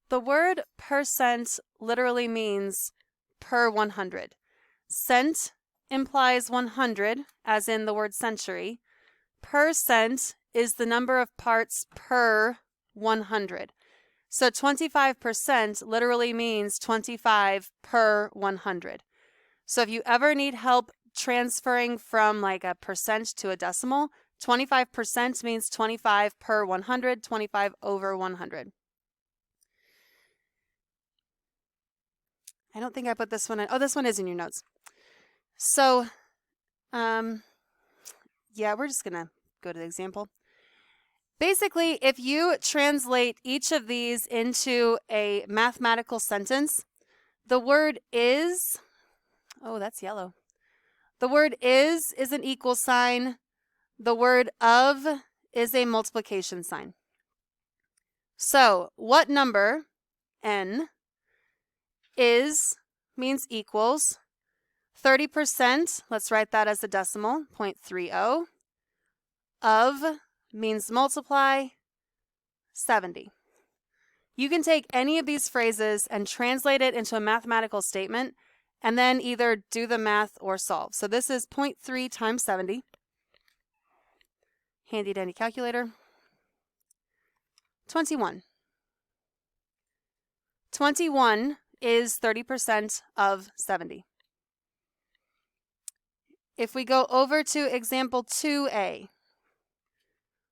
The word percent literally means per 100. Cent implies 100, as in the word century. Percent is the number of parts per 100. So 25% literally means 25 per 100. So if you ever need help transferring from like a percent to a decimal, 25% means 25 per 100, 25 over 100. I don't think I put this one in. Oh, this one is in your notes. So, yeah, we're just going to go to the example. Basically, if you translate each of these into a mathematical sentence, the word is, oh, that's yellow. The word is an equal sign. The word of is a multiplication sign. So, what number, n, is means equals 30%, let's write that as a decimal, 0.30. Of means multiply, 70. You can take any of these phrases and translate it into a mathematical statement and then either do the math or solve. So this is 0.3 times 70. Handy dandy calculator. 21. 21 is 30% of 70. If we go over to example 2a,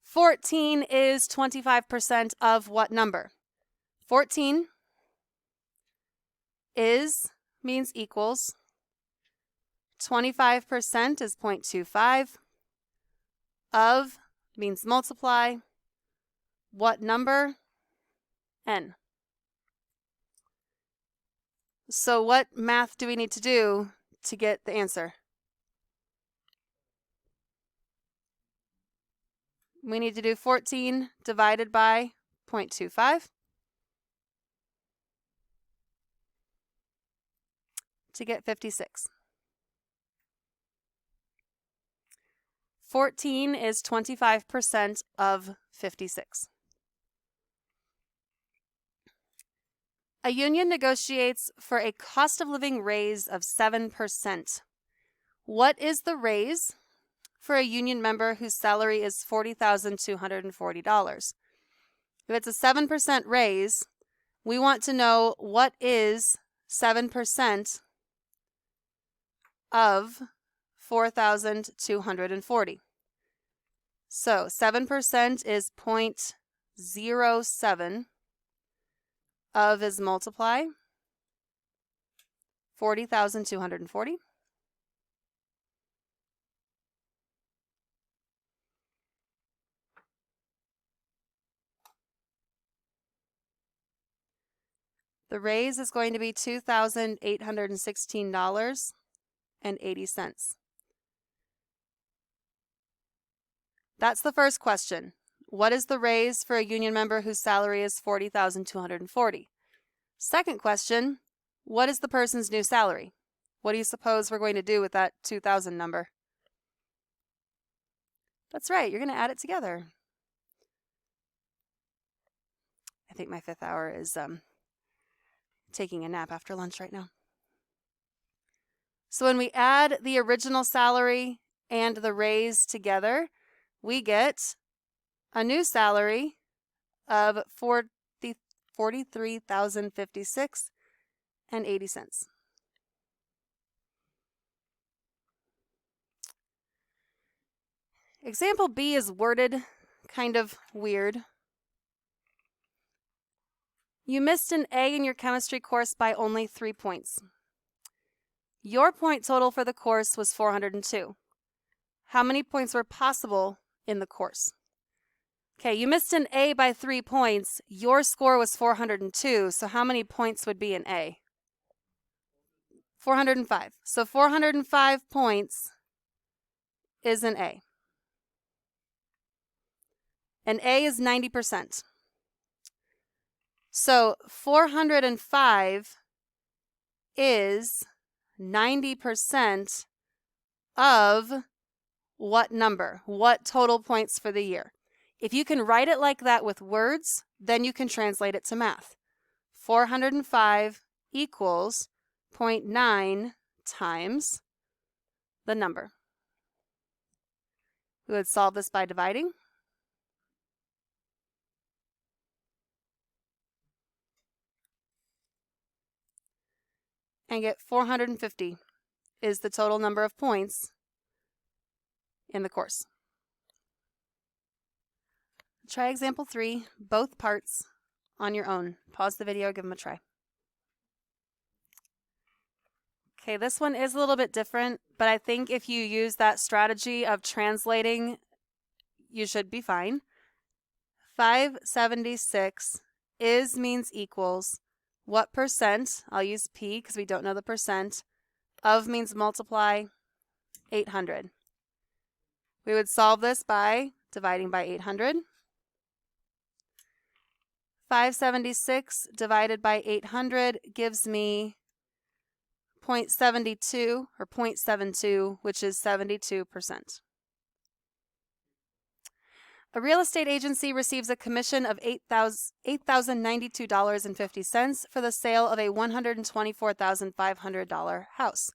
14 is 25% of what number? 14 is means equals. 25% is 0.25. Of means multiply. What number? N. So what math do we need to do to get the answer? We need to do 14 divided by 0.25 to get 56. 14 is 25% of 56. A union negotiates for a cost of living raise of 7%. What is the raise for a union member whose salary is $40,240? If it's a 7% raise, we want to know what is 7% of 4,240. So 7% is 0.07. Of is multiply 40,240. The raise is going to be $2,816.80. That's the first question. What is the raise for a union member whose salary is $40,240? Second question, what is the person's new salary? What do you suppose we're going to do with that 2,000 number? That's right, you're going to add it together. I think my fifth hour is taking a nap after lunch right now. So when we add the original salary and the raise together, we get a new salary of $43,056.80. Example B is worded kind of weird. You missed an A in your chemistry course by only 3 points. Your point total for the course was 402. How many points were possible in the course? Okay, you missed an A by 3 points. Your score was 402, so how many points would be an A? 405. So 405 points is an A. An A is 90%. So 405 is 90% of what number? What total points for the year? If you can write it like that with words, then you can translate it to math. 405 equals 0.9 times the number. We would solve this by dividing. And get 450 is the total number of points in the course. Try example 3, both parts on your own. Pause the video, give them a try. Okay, this one is a little bit different, but I think if you use that strategy of translating, you should be fine. 576 is means equals what percent, I'll use P because we don't know the percent, of means multiply 800. We would solve this by dividing by 800. 576 divided by 800 gives me 0.72 or 0.72, which is 72%. A real estate agency receives a commission of $8,092.50 for the sale of a $124,500 house.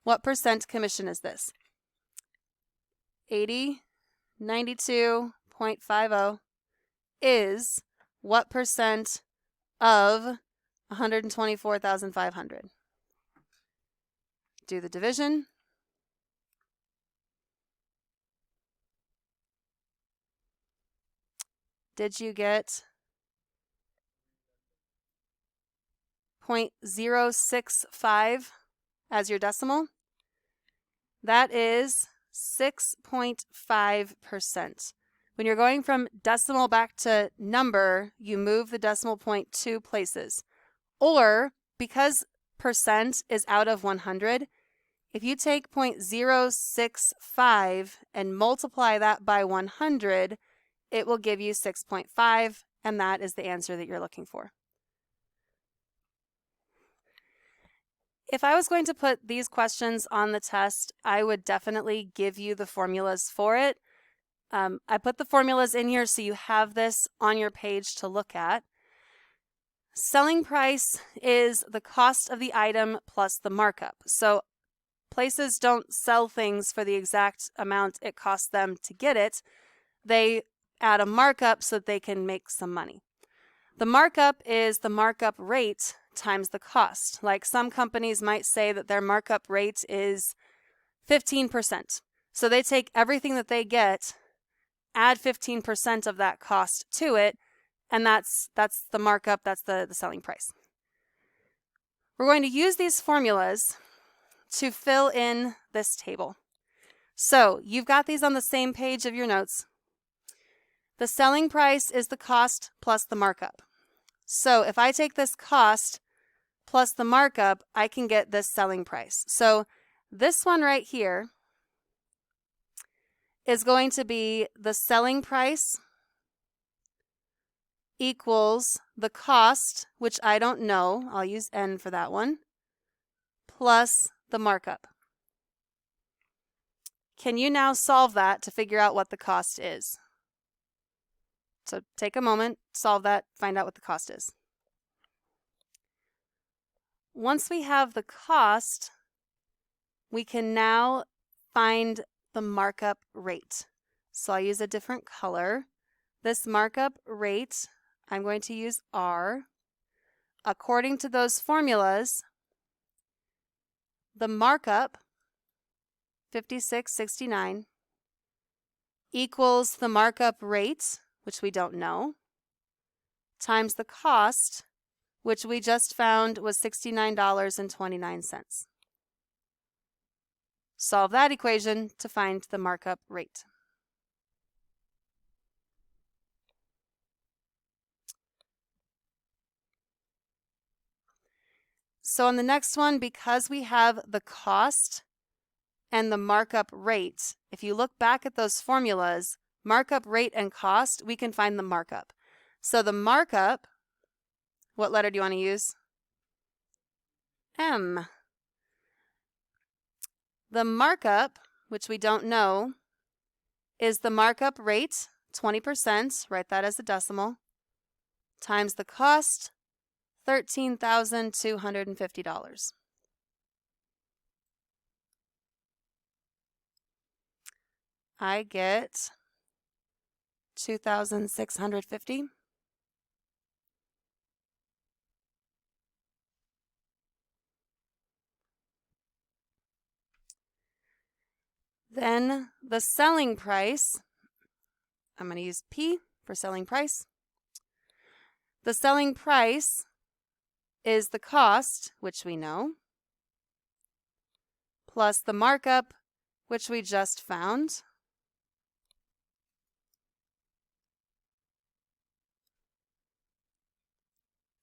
What percent commission is this? 80, 92.50 is what percent of 124,500? Do the division. Did you get 0.065 as your decimal? That is 6.5%. When you're going from decimal back to number, you move the decimal point 2 places. Or, because percent is out of 100, if you take 0.065 and multiply that by 100, it will give you 6.5, and that is the answer that you're looking for. If I was going to put these questions on the test, I would definitely give you the formulas for it. I put the formulas in here so you have this on your page to look at. Selling price is the cost of the item plus the markup. So places don't sell things for the exact amount it costs them to get it. They add a markup so that they can make some money. The markup is the markup rate times the cost. Like some companies might say that their markup rate is 15%. So they take everything that they get, add 15% of that cost to it, and that's the markup, that's the selling price. We're going to use these formulas to fill in this table. So you've got these on the same page of your notes. The selling price is the cost plus the markup. So if I take this cost plus the markup, I can get this selling price. So this one right here is going to be the selling price equals the cost, which I don't know, I'll use N for that one, plus the markup. Can you now solve that to figure out what the cost is? So take a moment, solve that, find out what the cost is. Once we have the cost, we can now find the markup rate. So I'll use a different color. This markup rate, I'm going to use R. According to those formulas, the markup, 56.69, equals the markup rate, which we don't know, times the cost, which we just found was $69.29. Solve that equation to find the markup rate. So on the next one, because we have the cost and the markup rate, if you look back at those formulas, markup rate and cost, we can find the markup. So the markup, what letter do you want to use? M. The markup, which we don't know, is the markup rate, 20%, write that as a decimal, times the cost, $13,250. I get 2,650. Then the selling price, I'm going to use P for selling price. The selling price is the cost, which we know, plus the markup, which we just found.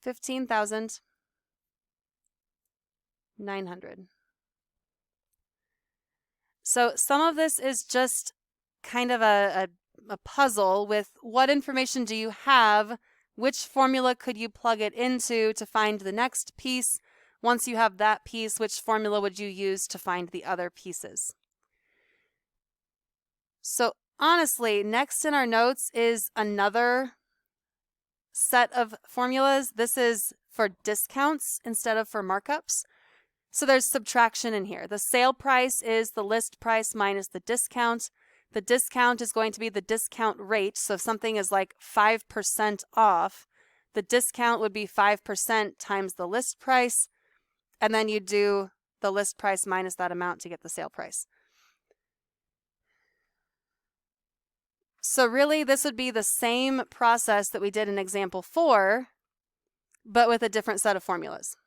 $15,900. So some of this is just kind of a puzzle with what information do you have, which formula could you plug it into to find the next piece. Once you have that piece, which formula would you use to find the other pieces? So honestly, next in our notes is another set of formulas. This is for discounts instead of for markups. So there's subtraction in here. The sale price is the list price minus the discount. The discount is going to be the discount rate. So if something is like 5% off, the discount would be 5% times the list price. And then you do the list price minus that amount to get the sale price. So really, this would be the same process that we did in example 4, but with a different set of formulas.